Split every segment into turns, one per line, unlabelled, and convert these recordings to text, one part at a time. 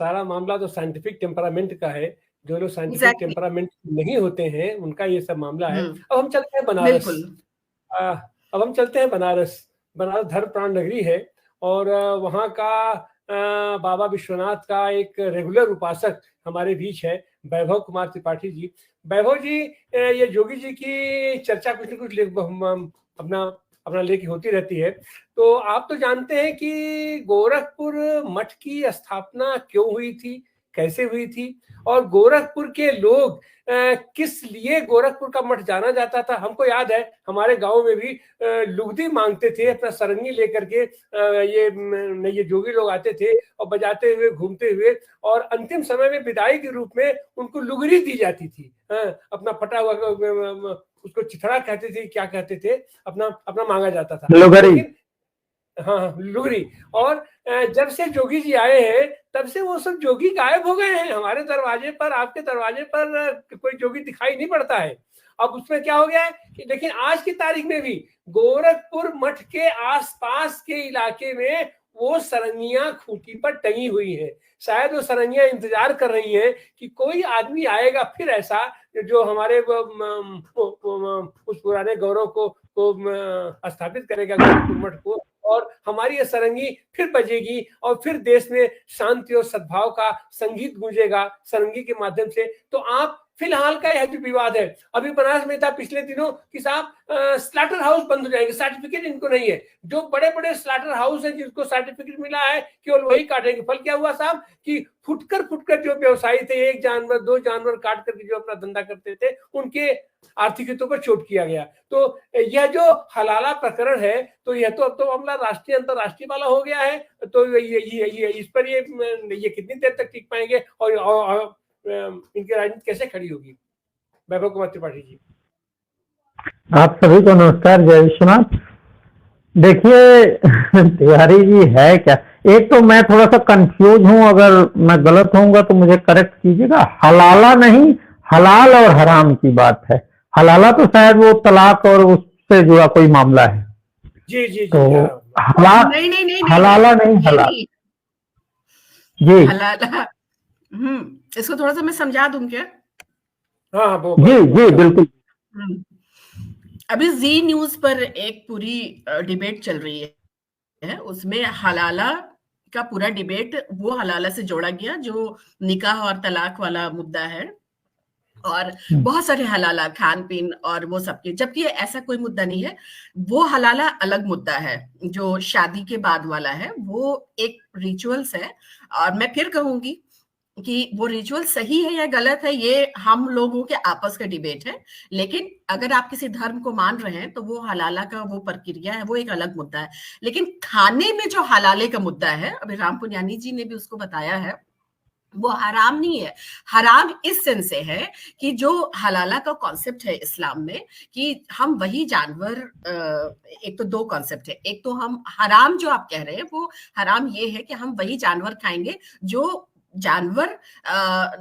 सारा मामला तो साइंटिफिक टेम्परामेंट का है। जो लोग साइंटिफिक
एग्जैक्टली।
टेम्परामेंट नहीं होते हैं उनका ये सब मामला है।
हम्म।
अब हम चलते हैं बनारस।
बिल्कुल।
अब हम चलते हैं बनारस। बनारस धर्म प्राण नगरी है और वहाँ का बाबा विश्वनाथ का एक रेगुलर उपासक हमारे बीच है, वैभव कुमार त्रिपाठी जी। वैभव जी, ये जोगी जी की चर्चा कुछ न कुछ अपना अपना लेके होती रहती है। तो आप तो जानते हैं कि गोरखपुर मठ की स्थापना क्यों हुई थी, कैसे हुई थी, और गोरखपुर के लोग किस लिए गोरखपुर का मठ जाना जाता था। हमको याद है हमारे गांव में भी लुगदी मांगते थे अपना सरंगी लेकर के, ये जोगी लोग आते थे और बजाते हुए घूमते हुए, और अंतिम समय में विदाई के रूप में उनको लुगरी दी जाती थी। अपना फटा हुआ, उसको चिथड़ा कहते थे, क्या कहते थे, अपना अपना मांगा जाता था। लेकिन हाँ, लुगरी। और जब से जोगी जी आए हैं तब से वो सब जोगी गायब हो गए हैं। हमारे दरवाजे पर, आपके दरवाजे पर कोई जोगी दिखाई नहीं पड़ता है। अब उसमें क्या हो गया है कि लेकिन आज की तारीख में भी गोरखपुर मठ के आसपास के इलाके में वो सरंगियां खूंटी पर टंगी हुई है। शायद वो सरंगियां इंतजार कर रही हैं कि कोई आदमी आएगा फिर ऐसा जो हमारे उस पुराने गौरव को स्थापित करेगा गोरखपुर मठ को, और हमारी ये सरंगी फिर बजेगी और फिर देश में शांति और सद्भाव का संगीत गूंजेगा सरंगी के माध्यम से। तो आप फिलहाल का यह जो विवाद है, अभी बनारस में था पिछले दिनों कि साहब स्लाटर हाउस बंद हो जाएंगे, सर्टिफिकेट इनको नहीं है। जो बड़े बड़े स्लाटर हाउस है जिनको सर्टिफिकेट मिला है केवल वही काटेंगे। फल क्या हुआ साहब कि फुटकर जो व्यवसायी थे, एक जानवर दो जानवर काट करके जो अपना धंधा करते थे, उनके आर्थिक हितों पर चोट किया गया। तो यह जो हलाला प्रकरण है, तो यह तो अब तो मामला राष्ट्रीय अंतरराष्ट्रीय वाला हो गया है। तो ये इस पर ये कितनी देर तक टिक पाएंगे और इनकी राजनीति कैसे खड़ी होगी। वैभव कुमार त्रिपाठी जी।
आप सभी को नमस्कार, जय विश्वनाथ। देखिए तिवारी जी, है क्या, एक तो मैं थोड़ा सा कंफ्यूज हूं, अगर मैं गलत होऊंगा तो मुझे करेक्ट कीजिएगा। हलाला नहीं, हलाल और हराम की बात है। हलाला तो शायद वो तलाक और उससे जुड़ा कोई मामला है।
जी जी
तो
नहीं,
हलाला नहीं, हलाल जी।
हलाला, इसको थोड़ा सा मैं समझा दूं क्या?
हाँ,
जी जी बिल्कुल।
अभी जी न्यूज पर एक पूरी डिबेट चल रही है। उसमें हलाला का पूरा डिबेट वो हलाला से जोड़ा गया जो निकाह और तलाक वाला मुद्दा है, और बहुत सारे हलाला, खान पीन और वो सब के, जबकि ऐसा कोई मुद्दा नहीं है। वो हलाला अलग मुद्दा है जो शादी के बाद वाला है, वो एक रिचुअल्स है। और मैं फिर कहूंगी कि वो रिचुअल सही है या गलत है, ये हम लोगों के आपस का डिबेट है। लेकिन अगर आप किसी धर्म को मान रहे हैं तो वो हलाला का वो प्रक्रिया है, वो एक अलग मुद्दा है। लेकिन खाने में जो हलाले का मुद्दा है, अभी राम पुनियानी जी ने भी उसको बताया है, वो हराम नहीं है। हराम इस सेंस से है कि जो हलाला का कॉन्सेप्ट है इस्लाम में, कि हम वही जानवर, एक तो दो कॉन्सेप्ट है। एक तो हम हराम जो आप कह रहे हैं, वो हराम ये है कि हम वही जानवर खाएंगे जो जानवर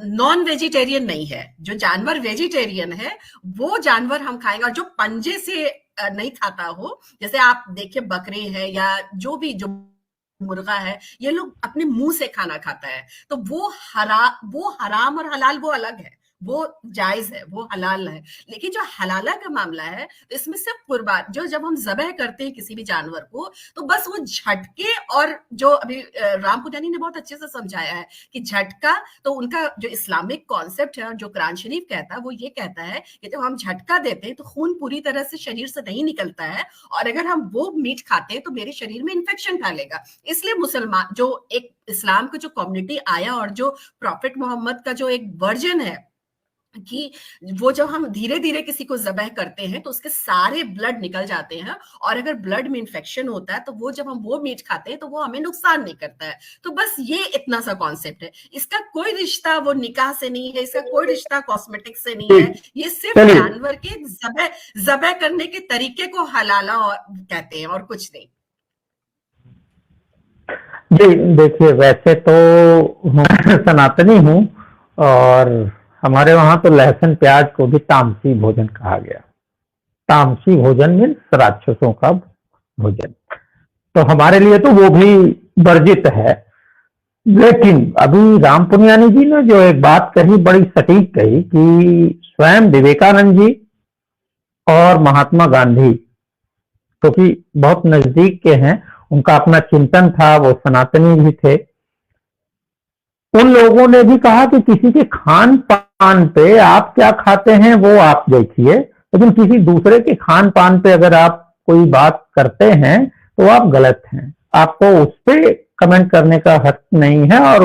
नॉन वेजिटेरियन नहीं है। जो जानवर वेजिटेरियन है वो जानवर हम खाएंगे, और जो पंजे से नहीं खाता हो, जैसे आप देखिए बकरी है या जो भी, जो मुर्गा है, ये लोग अपने मुंह से खाना खाता है। तो वो हराम और हलाल वो अलग है, वो जायज है, वो हलाल है। लेकिन जो हलाला का मामला है, तो इसमें सिर्फ कुर्बान, जो जब हम ज़बह करते हैं किसी भी जानवर को, तो बस वो झटके, और जो अभी राम पुनियानी ने बहुत अच्छे से समझाया है कि झटका, तो उनका जो इस्लामिक कॉन्सेप्ट है, जो कुरान शरीफ कहता है, वो ये कहता है कि जब हम झटका देते हैं तो खून पूरी तरह से शरीर से नहीं निकलता है, और अगर हम वो मीट खाते हैं तो मेरे शरीर में इन्फेक्शन फैलेगा। इसलिए मुसलमान, जो एक इस्लाम का जो कम्युनिटी आया और जो प्रॉफिट मोहम्मद का जो एक वर्जन है कि वो जब हम धीरे धीरे किसी को ज़बह करते हैं तो उसके सारे ब्लड निकल जाते हैं, और अगर ब्लड में इन्फेक्शन होता है तो वो जब हम वो मीट खाते हैं तो वो हमें नुकसान नहीं करता है। तो बस ये इतना सा कॉन्सेप्ट है। इसका कोई रिश्ता वो निकाह से नहीं है, इसका कोई रिश्ता कॉस्मेटिक से नहीं है। ये सिर्फ जानवर के ज़बह करने के तरीके को हलाला कहते हैं और कुछ नहीं।
जी देखिए, वैसे तो मैं सनातनी हूँ, और हमारे वहां तो लहसुन प्याज को भी तामसी भोजन कहा गया। तामसी भोजन मीन्स राक्षसों का भोजन, तो हमारे लिए तो वो भी वर्जित है। लेकिन अभी राम पुनियानी जी ने जो एक बात कही, बड़ी सटीक कही कि स्वयं विवेकानंद जी और महात्मा गांधी, क्योंकि तो बहुत नजदीक के हैं, उनका अपना चिंतन था, वो सनातनी भी थे, उन लोगों ने भी कहा कि किसी के खान पान पे आप क्या खाते हैं वो आप देखिए, लेकिन किसी दूसरे के खान पान पे अगर आप कोई बात करते हैं तो आप गलत हैं, आपको उस पे कमेंट करने का हक नहीं है और